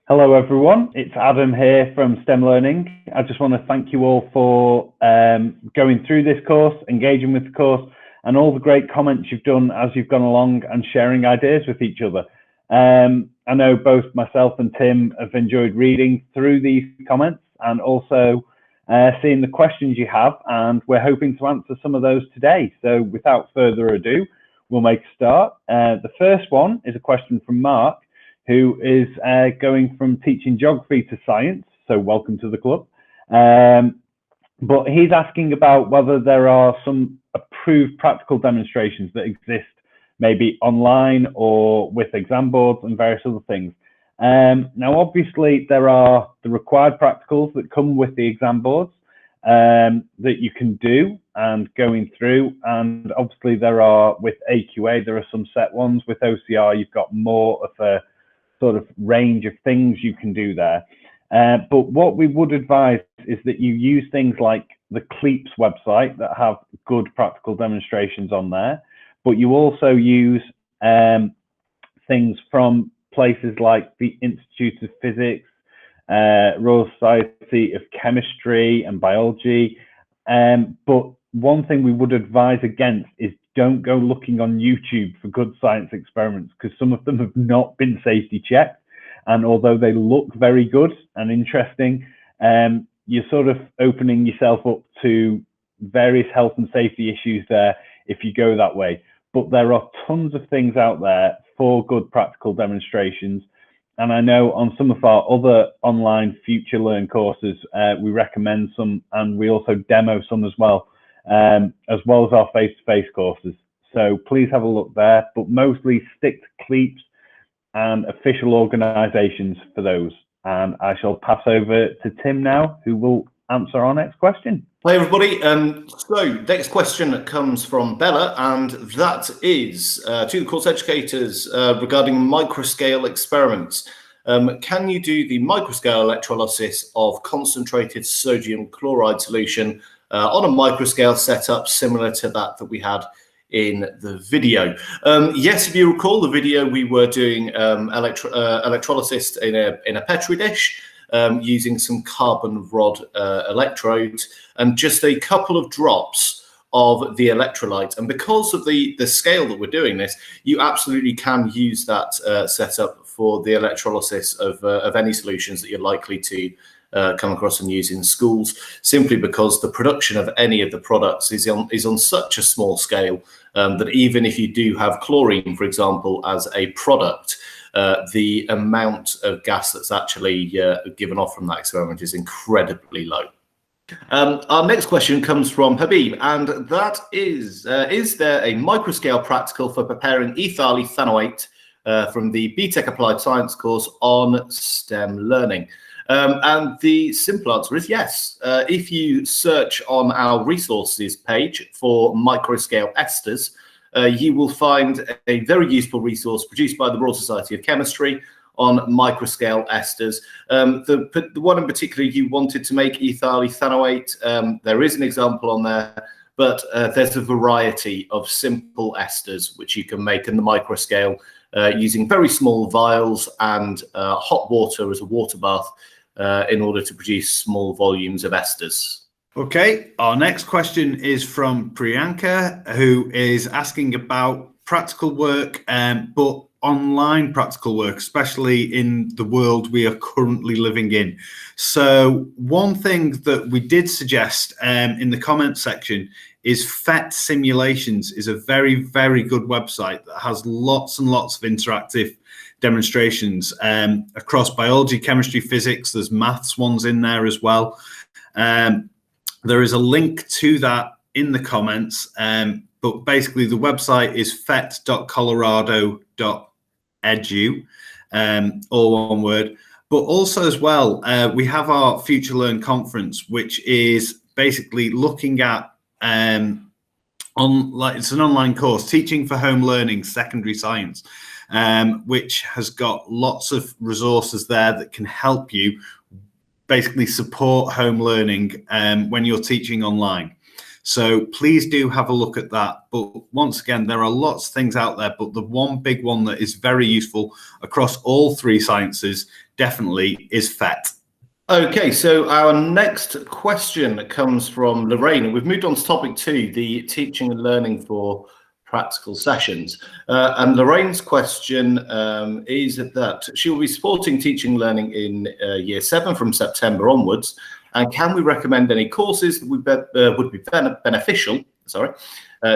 Hello everyone, it's Adam here from STEM Learning. I just want to thank you all for going through this course, engaging with the course, and all the great comments you've done as you've gone along and sharing ideas with each other. I know both myself and Tim have enjoyed reading through these comments and also seeing the questions you have, and we're hoping to answer some of those today. So without further ado, we'll make a start. The first one is a question from Mark, who is going from teaching geography to science, so welcome to the club. But he's asking about whether there are some approved practical demonstrations that exist, maybe online or with exam boards and various other things. Now, obviously, there are the required practicals that come with the exam boards that you can do and going through, and obviously there are with AQA, there are some set ones. With OCR, you've got more of a sort of range of things you can do there. But what we would advise is that you use things like the CLEAPS website that have good practical demonstrations on there, but you also use things from places like the Institute of Physics, Royal Society of Chemistry and Biology. But one thing we would advise against is don't go looking on YouTube for good science experiments, because some of them have not been safety checked. And although they look very good and interesting, you're sort of opening yourself up to various health and safety issues there if you go that way. But there are tons of things out there for good practical demonstrations. And I know on some of our other online Future Learn courses, we recommend some, and we also demo some as well as our face-to-face courses. So please have a look there, but mostly stick to CLEAPS and official organisations for those. And I shall pass over to Tim now, who will answer our next question. Hi everybody. So next question comes from Bella, and that is to the course educators regarding microscale experiments. Can you do the microscale electrolysis of concentrated sodium chloride solution on a microscale setup similar to that we had in the video? Yes, if you recall the video, we were doing electrolysis in a Petri dish using some carbon rod electrodes and just a couple of drops of the electrolyte. And because of the scale that we're doing this, you absolutely can use that setup for the electrolysis of any solutions that you're likely to come across and use in schools, simply because the production of any of the products is on such a small scale that even if you do have chlorine, for example, as a product, the amount of gas that's actually given off from that experiment is incredibly low. Our next question comes from Habib, and that is there a microscale practical for preparing ethyl ethanoate from the BTEC Applied Science course on STEM Learning? And the simple answer is yes. If you search on our resources page for microscale esters, you will find a very useful resource produced by the Royal Society of Chemistry on microscale esters. The one in particular you wanted to make ethyl ethanoate, there is an example on there, but there's a variety of simple esters which you can make in the microscale using very small vials and hot water as a water bath in order to produce small volumes of esters. Okay, our next question is from Priyanka, who is asking about practical work, but online practical work, especially in the world we are currently living in. So one thing that we did suggest in the comment section is PhET Simulations is a very, very good website that has lots and lots of interactive demonstrations across biology, chemistry, physics. There's maths ones in there as well. There is a link to that in the comments, but basically the website is phet.colorado.edu, all one word. But also as well, we have our Future Learn conference, which is basically looking at it's an online course, Teaching for Home Learning, Secondary Science, which has got lots of resources there that can help you basically support home learning when you're teaching online. So please do have a look at that. But once again, there are lots of things out there, but the one big one that is very useful across all three sciences definitely is PhET. Okay, so our next question comes from Lorraine. We've moved on to topic 2, the teaching and learning for practical sessions. And Lorraine's question is that she will be supporting teaching and learning in year 7 from September onwards. And can we recommend any courses that would be beneficial,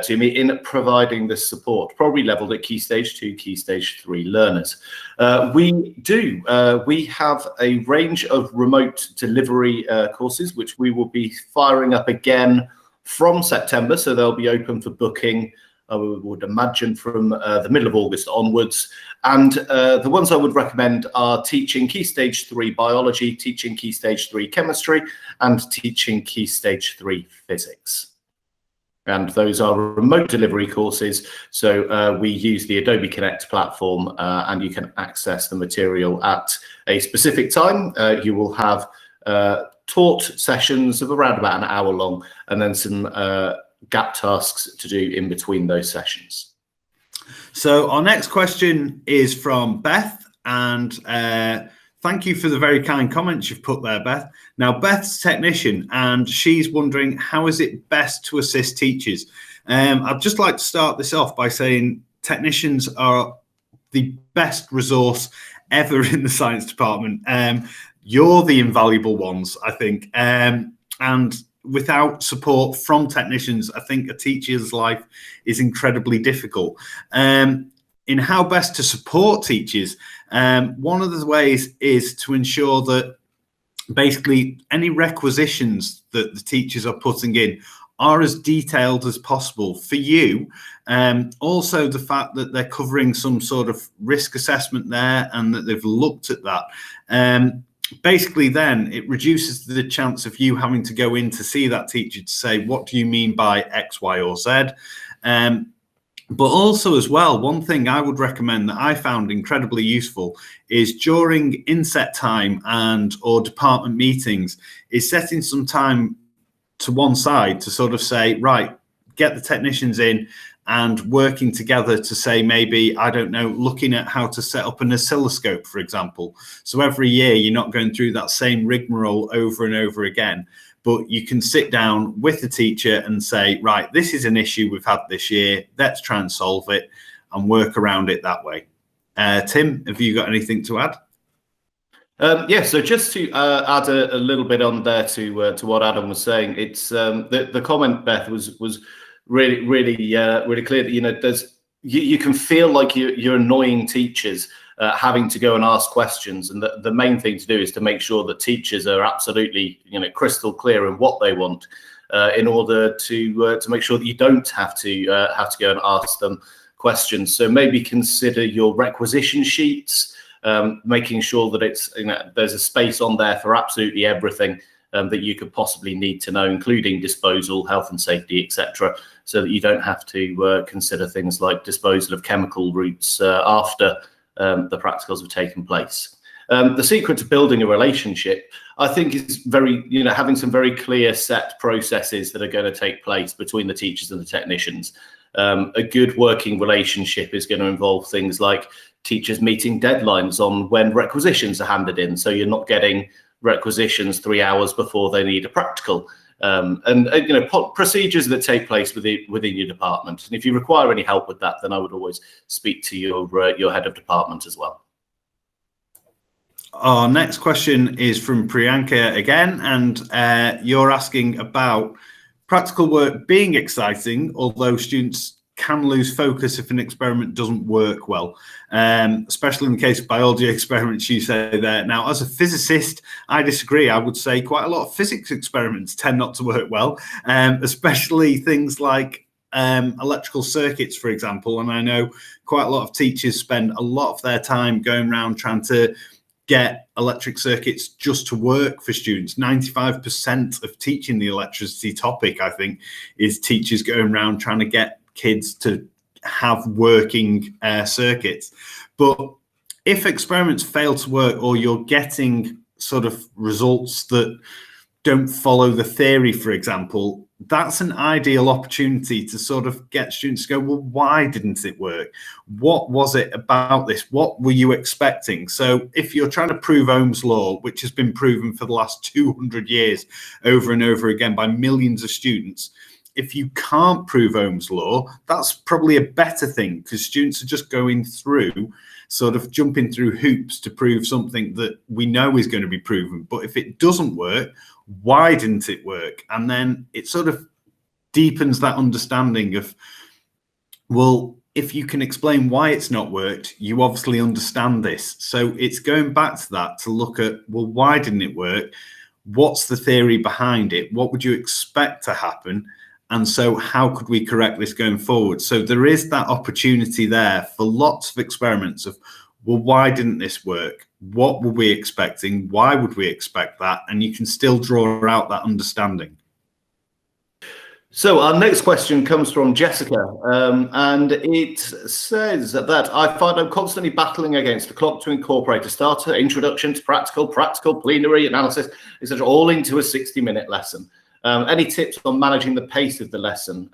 to me in providing this support, probably leveled at Key Stage 2, Key Stage 3 learners? We do. We have a range of remote delivery courses, which we will be firing up again from September. So they'll be open for booking, we would imagine, from the middle of August onwards. And the ones I would recommend are teaching Key Stage 3 biology, teaching Key Stage 3 chemistry, and teaching Key Stage 3 physics. And those are remote delivery courses. So we use the Adobe Connect platform, and you can access the material at a specific time. You will have taught sessions of around about an hour long, and then some gap tasks to do in between those sessions. So our next question is from Beth, and thank you for the very kind comments you've put there, Beth. Now, Beth's a technician, and she's wondering, how is it best to assist teachers? I'd just like to start this off by saying technicians are the best resource ever in the science department. You're the invaluable ones, I think. And without support from technicians, I think a teacher's life is incredibly difficult. In how best to support teachers, one of the ways is to ensure that basically any requisitions that the teachers are putting in are as detailed as possible for you. Also, the fact that they're covering some sort of risk assessment there and that they've looked at that. Basically, then it reduces the chance of you having to go in to see that teacher to say, what do you mean by X, Y, or Z? But also as well, one thing I would recommend that I found incredibly useful is during inset time and or department meetings is setting some time to one side to sort of say, right, get the technicians in and working together to say, maybe, I don't know, looking at how to set up an oscilloscope, for example. So every year you're not going through that same rigmarole over and over again, but you can sit down with the teacher and say, right, this is an issue we've had this year. Let's try and solve it and work around it that way. Tim, have you got anything to add? Yeah, so just to add a little bit on there to what Adam was saying, it's the comment, Beth, was really clear that, you know, you can feel like you're annoying teachers having to go and ask questions, and the main thing to do is to make sure that teachers are absolutely, you know, crystal clear in what they want, in order to make sure that you don't have to go and ask them questions. So maybe consider your requisition sheets, making sure that it's, you know, there's a space on there for absolutely everything that you could possibly need to know, including disposal, health and safety, etc., so that you don't have to consider things like disposal of chemical routes after the practicals have taken place. The secret to building a relationship, I think, is having some very clear set processes that are going to take place between the teachers and the technicians. A good working relationship is going to involve things like teachers meeting deadlines on when requisitions are handed in, so you're not getting requisitions 3 hours before they need a practical, and you know, procedures that take place within your department. And if you require any help with that, then I would always speak to your head of department as well. Our next question is from Priyanka again, and you're asking about practical work being exciting, although students can lose focus if an experiment doesn't work well, especially in the case of biology experiments, you say there. Now, as a physicist, I disagree. I would say quite a lot of physics experiments tend not to work well, especially things like electrical circuits, for example. And I know quite a lot of teachers spend a lot of their time going around trying to get electric circuits just to work for students. 95% of teaching the electricity topic, I think, is teachers going around trying to get kids to have working circuits. But if experiments fail to work, or you're getting sort of results that don't follow the theory, for example, that's an ideal opportunity to sort of get students to go, well, why didn't it work? What was it about this? What were you expecting? So if you're trying to prove Ohm's law, which has been proven for the last 200 years over and over again by millions of students, if you can't prove Ohm's law, that's probably a better thing, because students are just going through, sort of jumping through hoops to prove something that we know is going to be proven. But if it doesn't work, why didn't it work? And then it sort of deepens that understanding of, well, if you can explain why it's not worked, you obviously understand this. So it's going back to that to look at, well, why didn't it work? What's the theory behind it? What would you expect to happen? And so how could we correct this going forward? So there is that opportunity there for lots of experiments of, well, why didn't this work? What were we expecting? Why would we expect that? And you can still draw out that understanding. So our next question comes from Jessica, and it says that I find I'm constantly battling against the clock to incorporate a starter, introduction to practical, plenary, analysis, etc., all into a 60-minute lesson. Any tips on managing the pace of the lesson?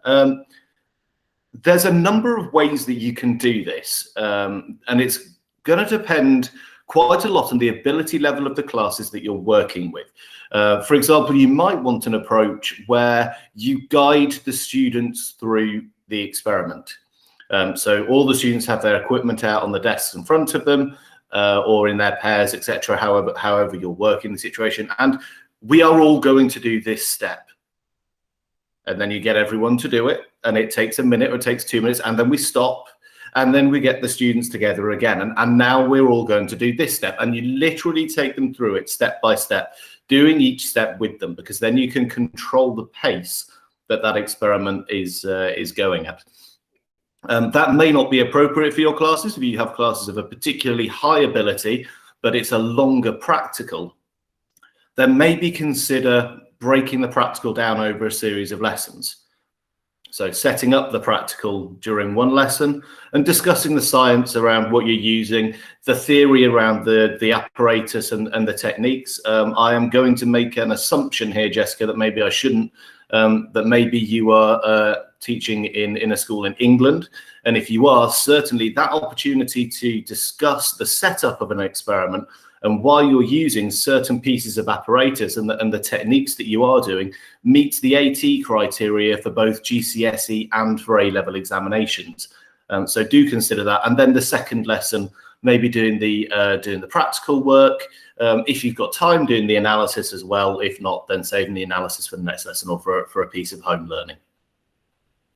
There's a number of ways that you can do this, and it's going to depend quite a lot on the ability level of the classes that you're working with. For example, you might want an approach where you guide the students through the experiment. So all the students have their equipment out on the desks in front of them, or in their pairs, etc., however you're working the situation. And we are all going to do this step. And then you get everyone to do it, and it takes a minute or it takes 2 minutes, and then we stop. And then we get the students together again. And now we're all going to do this step. And you literally take them through it step by step, doing each step with them, because then you can control the pace that that experiment is going at. That may not be appropriate for your classes. If you have classes of a particularly high ability, but it's a longer practical, then maybe consider breaking the practical down over a series of lessons. So setting up the practical during one lesson and discussing the science around what you're using, the theory around the apparatus and the techniques. I am going to make an assumption here, Jessica, that maybe I shouldn't, that maybe you are teaching in a school in England. And if you are, certainly that opportunity to discuss the setup of an experiment and why you're using certain pieces of apparatus and the techniques that you are doing meets the AT criteria for both GCSE and for A-level examinations. So do consider that. And then the second lesson, maybe doing the practical work. If you've got time, doing the analysis as well. If not, then saving the analysis for the next lesson or for a piece of home learning.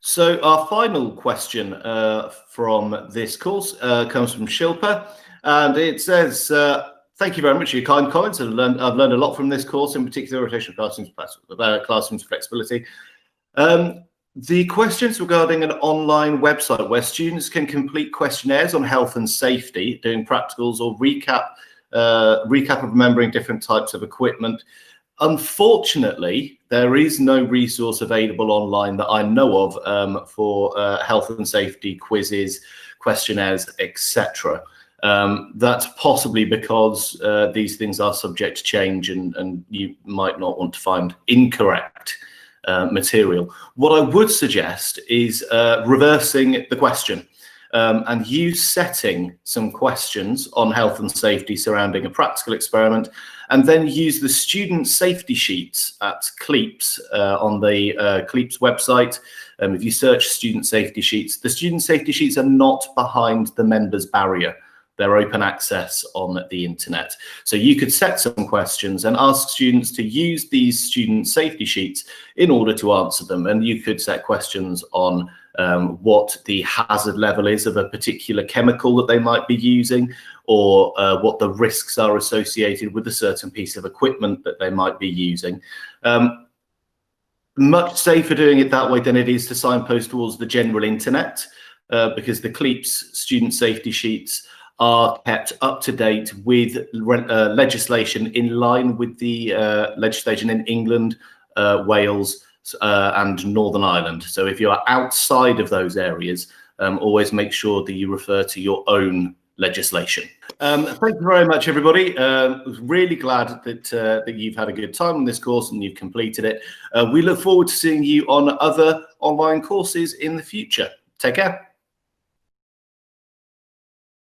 So our final question from this course comes from Shilpa, and it says, thank you very much for your kind comments. I've learned a lot from this course, in particular rotational classrooms flexibility. The questions regarding an online website where students can complete questionnaires on health and safety, doing practicals or recap of remembering different types of equipment. Unfortunately, there is no resource available online that I know of for health and safety quizzes, questionnaires, etc. That's possibly because these things are subject to change, and you might not want to find incorrect material. What I would suggest is reversing the question and you setting some questions on health and safety surrounding a practical experiment, and then use the student safety sheets at CLEAPS on the CLEAPS website. If you search student safety sheets, the student safety sheets are not behind the members barrier. They're open access on the internet. So you could set some questions and ask students to use these student safety sheets in order to answer them. And you could set questions on what the hazard level is of a particular chemical that they might be using, or what the risks are associated with a certain piece of equipment that they might be using. Much safer doing it that way than it is to signpost towards the general internet, because the CLEAPS student safety sheets are kept up to date with legislation in line with the legislation in England, Wales, and Northern Ireland. So if you're outside of those areas, always make sure that you refer to your own legislation. Thank you very much, everybody. Really glad that you've had a good time on this course and you've completed it. We look forward to seeing you on other online courses in the future. Take care.